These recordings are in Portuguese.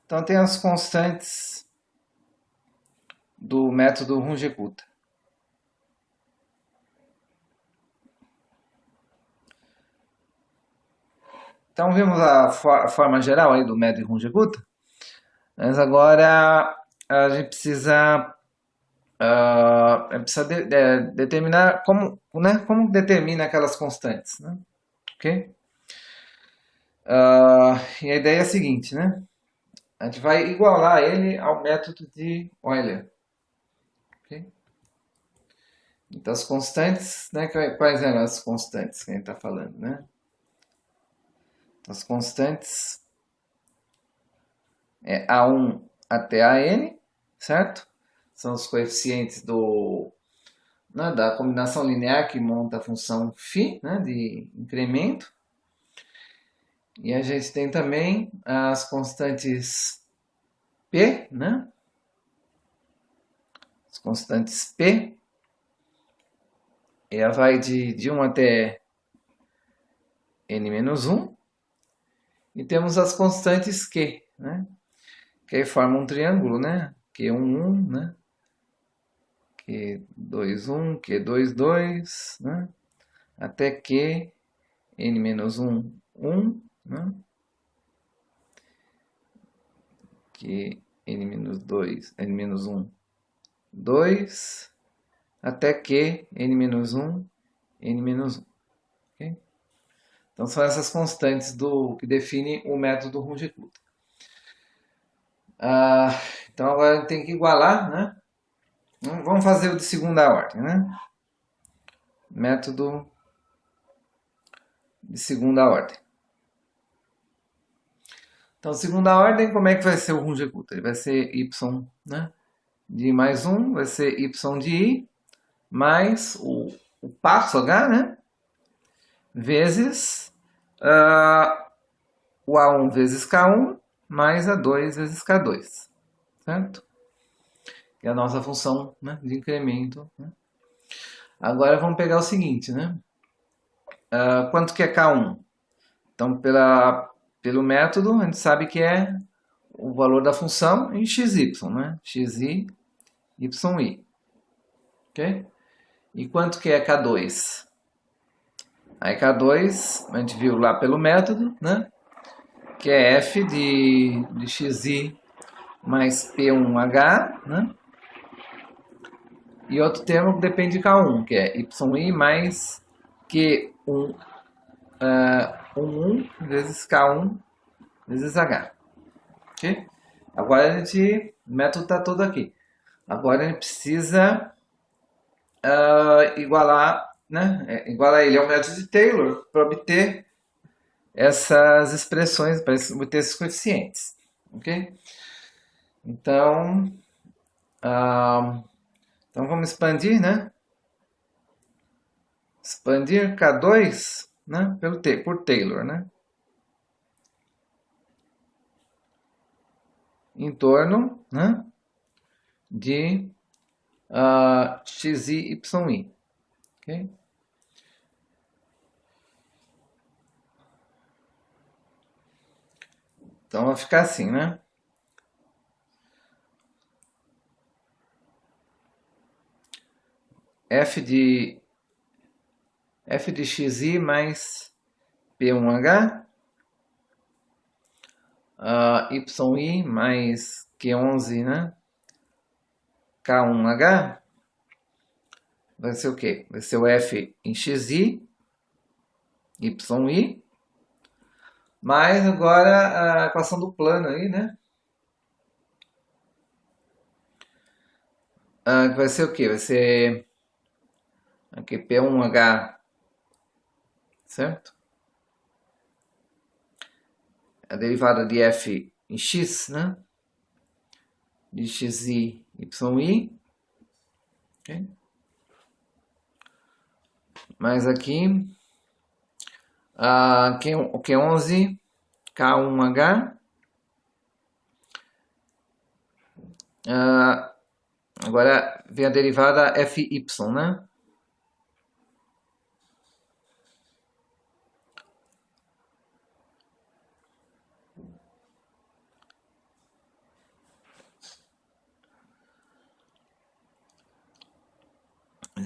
Então tem as constantes do método Runge-Kutta. Então vimos a forma geral aí do método Runge-Kutta, mas agora a gente precisa, determinar como, né, como determina aquelas constantes, né? Ok? E a ideia é a seguinte, né? A gente vai igualar ele ao método de Euler. Okay? Então as constantes, né? Quais eram as constantes que a gente está falando, né? As constantes é A1 até AN, certo? São os coeficientes né, da combinação linear que monta a função φ, né, de incremento. E a gente tem também as constantes P, né? As constantes P. Ela vai de 1 até n-1. E temos as constantes Q, né? Que aí formam um triângulo, né? Q1, né? Q2, Q2, né? Até Q, n-1, 1, né? Que n-2, n-1, 2, até que n-1, n-1. Okay? Então são essas constantes que definem o método Runge-Kutta. Então agora a gente tem que igualar, né? Vamos fazer o de segunda ordem, né? Método de segunda ordem. Então, segunda ordem, como é que vai ser o Runge-Kutta? Ele vai ser y, né? De mais 1, vai ser y de i, mais o passo h, né? Vezes o A1 vezes K1, mais A2 vezes K2, certo? Que é a nossa função, né, de incremento. Né? Agora vamos pegar o seguinte, né? Quanto que é K1? Então, pelo método, a gente sabe que é o valor da função em xy, né? xi, yi. Ok? E quanto que é K2? Aí K2, a gente viu lá pelo método, né? Que é f de xi mais P1H, né? E outro termo que depende de K1, que é YI mais Q1, 1 vezes K1 vezes H. Ok? Agora o método está todo aqui. Agora a gente precisa igualar, né? Igualar ele ao método de Taylor para obter essas expressões, para obter esses coeficientes. Ok? Então, então vamos expandir, né? Expandir K2, né? Por Taylor, né? Em torno, né? De xi, yi. Okay? Então vai ficar assim, né? f de xi mais P1H, yi mais Q11, né? K1H, vai ser o quê? Vai ser o f em xi, yi, mais agora a equação do plano aí, né? Que vai ser o quê? Vai ser aqui P1H, certo? A derivada de f em x, né? De xi, yi. Okay? Mais aqui, o Q11, K1H. Agora vem a derivada fy, né?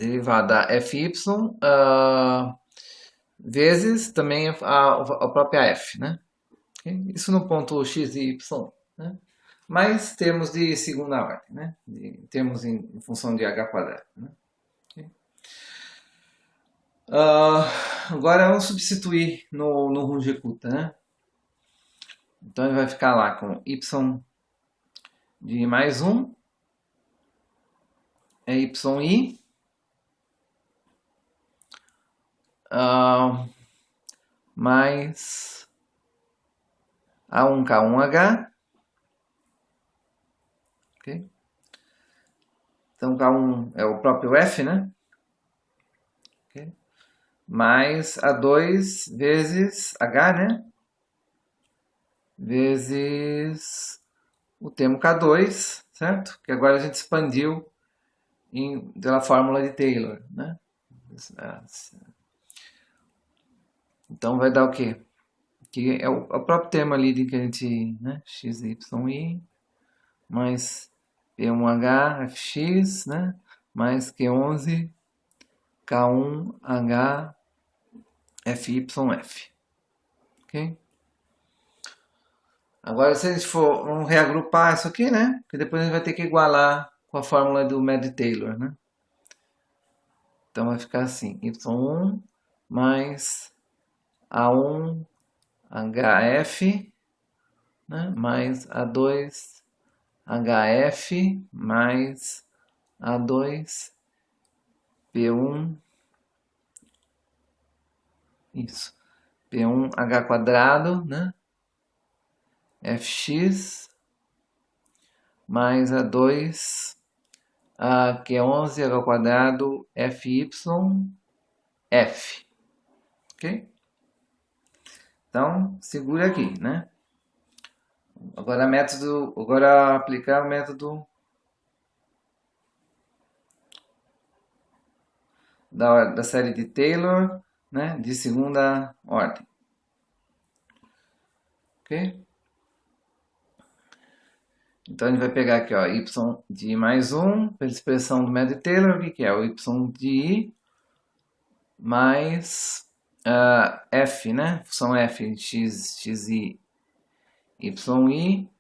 derivada fy vezes também a própria f, né? Okay? Isso no ponto x e y, né? Mais termos de segunda ordem, né? Termos em função de h quadrado. Né? Okay? Agora vamos substituir no Runge-Kutta, né? Então ele vai ficar lá com y de mais 1 é yi mais A1K1H. Okay? Então K1 é o próprio F, né? Okay? Mais A2 vezes H, né? Vezes o termo K2, certo? Que agora a gente expandiu pela fórmula de Taylor, né? Então vai dar o quê? Que é o próprio termo ali de que a gente, né? XYI mais P1H FX, né? Mais Q11 K1H FYF. Ok? Agora, se a gente for, vamos reagrupar isso aqui, né? Porque depois a gente vai ter que igualar com a fórmula do Mad-Taylor, né? Então vai ficar assim, y1 mais a1 hf, né? Mais a2 hf mais a2 p1, isso, p1h quadrado, né? fx mais a2 que é 11 h ao quadrado fy f, ok? Então segura aqui, né? Agora aplicar o método da série de Taylor, né? De segunda ordem, ok? Então a gente vai pegar aqui, ó, y de mais 1, pela expressão do método de Taylor, o que é? O y de i mais f, né? Função f, xi, yi,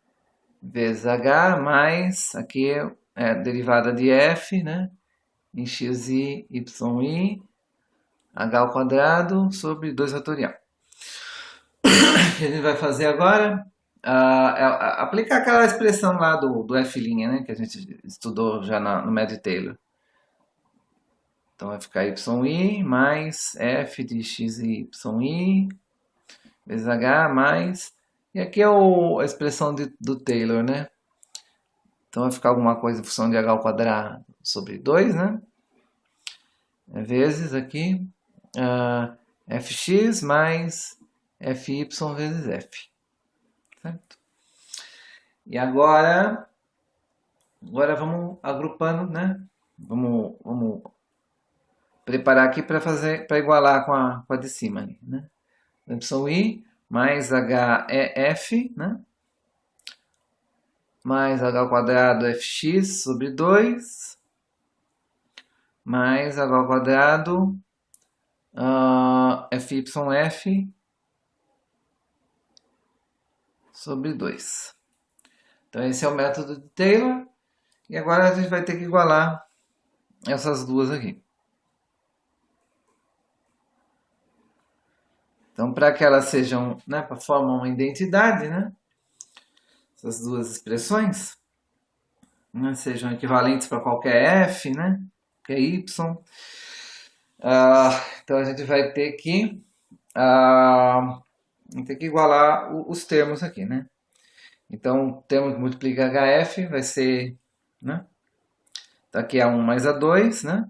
vezes h, mais, aqui é a derivada de f, né? Em xi, yi, h ao quadrado sobre 2 fatorial. O que a gente vai fazer agora é aplicar aquela expressão lá do f', né? Que a gente estudou já no método de Taylor. Então vai ficar yi mais f de xi vezes h mais... E aqui é a expressão do Taylor, né? Então vai ficar alguma coisa em função de h ao quadrado sobre 2, né? Vezes aqui fx mais fy vezes f. Certo? E agora vamos agrupando, né? Vamos preparar aqui para igualar com a de cima, né? Y mais HEF, né? Mais h ao quadrado fx sobre 2, mais h ao quadrado fyf sobre 2. Então esse é o método de Taylor. E agora a gente vai ter que igualar essas duas aqui. Então, para que elas sejam, né, para formar uma identidade, né, essas duas expressões, né, sejam equivalentes para qualquer f, né, qualquer y, então a gente vai ter que igualar os termos aqui, né? Então, o termo que multiplica hf vai ser, né, daqui a 1 mais a2, né?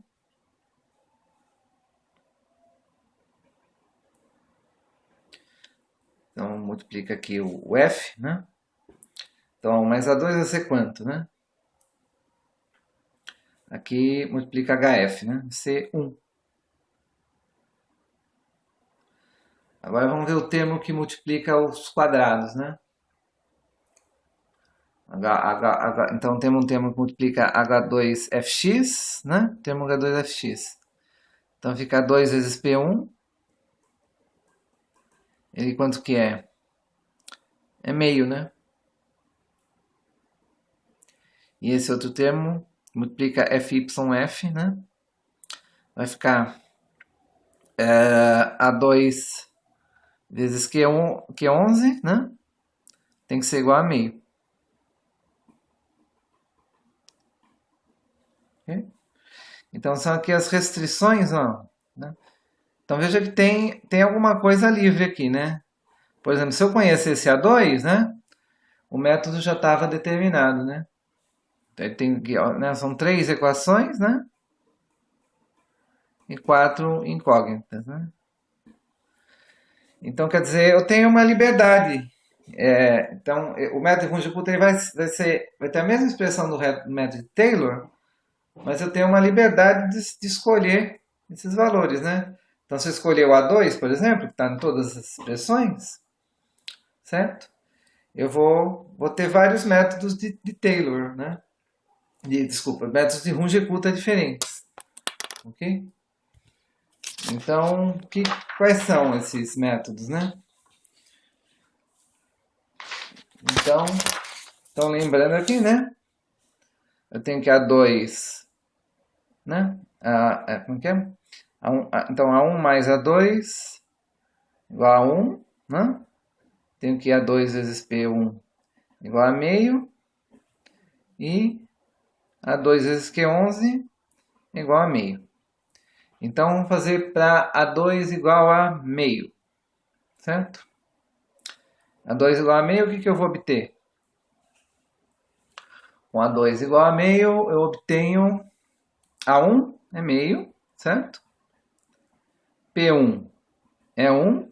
Então, multiplica aqui o f, né? Então, 1 mais a2 vai ser quanto, né? Aqui multiplica hf, né? Vai ser 1. Agora vamos ver o termo que multiplica os quadrados, né? Então temos um termo que multiplica H2FX, né? Termo H2FX. Então fica 2 vezes P1. Ele quanto que é? É meio, né? E esse outro termo multiplica FYF, né? Vai ficar A2 vezes Q11, né? Tem que ser igual a meio. Okay? Então são aqui as restrições, ó, né? Então veja que tem alguma coisa livre aqui, né? Por exemplo, se eu conhecesse A2, né? O método já estava determinado, né? Então, tem, né? São 3 equações, né? E 4 incógnitas, né? Então, quer dizer, eu tenho uma liberdade. Então, o método de Runge-Kutta vai ter a mesma expressão do método de Taylor, mas eu tenho uma liberdade de escolher esses valores, né? Então, se eu escolher o A2, por exemplo, que está em todas as expressões, certo? Eu vou ter vários métodos de Taylor, né? Desculpa, métodos de Runge-Kutta diferentes, ok? Então, quais são esses métodos, né? Então lembrando aqui, né? Eu tenho que A2, né? Como que é? Então, A1 mais A2 igual a 1, né? Tenho que A2 vezes P1 igual a meio. E A2 vezes Q11 igual a meio. Então, vamos fazer para A2 igual a meio, certo? A2 igual a meio, o que eu vou obter? Com A2 igual a meio, eu obtenho A1 é meio, certo? P1 é 1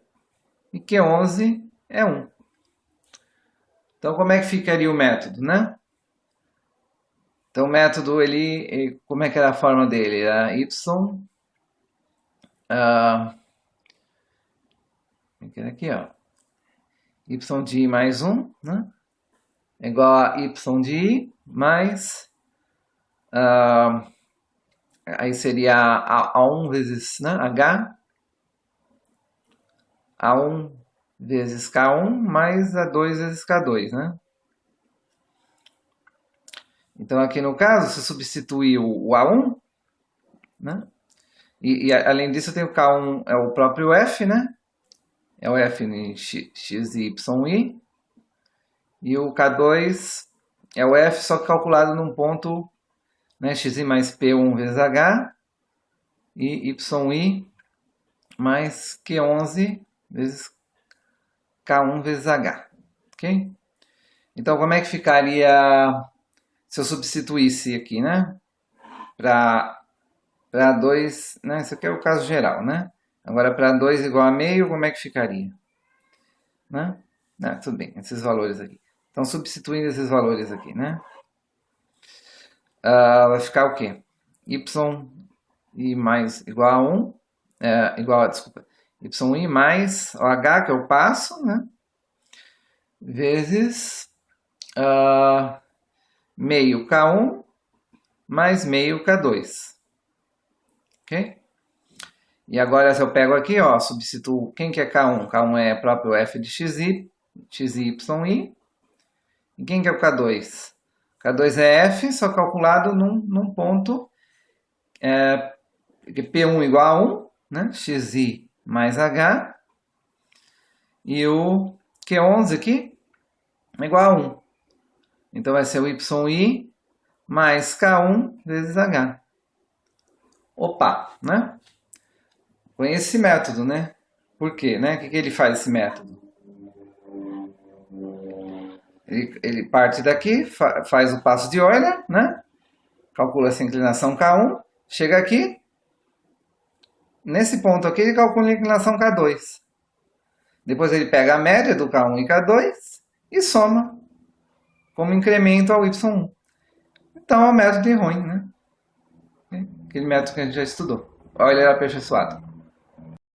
e Q11 é 1. Então, como é que ficaria o método, né? Então, o método, como é que era a forma dele? Era y, aqui, ó, y de i mais 1, né? É igual a y de i mais, aí seria A1 vezes, né, H, A1 vezes K1 mais A2 vezes K2, né? Então, aqui no caso, se substituir o A1, né? E além disso, eu tenho o K1, é o próprio F, né? É o F em x, y, i. E o K2 é o F, só que calculado num ponto, né? Xi mais P1 vezes H. E yi mais Q11 vezes K1 vezes H. Ok? Então, como é que ficaria se eu substituísse aqui, né? Para 2, né? Esse aqui é o caso geral, né? Agora, para 2 igual a meio, como é que ficaria? Né? Tudo bem, esses valores aqui. Então, substituindo esses valores aqui, né? Vai ficar o quê? Y mais igual a 1, desculpa, y mais o h que eu passo, né? Vezes meio K1 mais meio K2. Ok? E agora se eu pego aqui, ó, substituo, quem que é K1? K1 é próprio f de xy. E quem que é o K2? K2 é f, só calculado num ponto P1 igual a 1, né? Xi mais H. E o Q11 aqui é igual a 1. Então vai ser o YI mais K1 vezes H. Opa, né? Conhece esse método, né? Por quê, né? O que ele faz, esse método? Ele parte daqui, faz o passo de Euler, né? Calcula essa inclinação K1, chega aqui, nesse ponto aqui ele calcula a inclinação K2. Depois ele pega a média do K1 e K2 e soma como incremento ao Y1. Então é o método de Roy, né? Aquele método que a gente já estudou. Olha ele aperfeiçoado.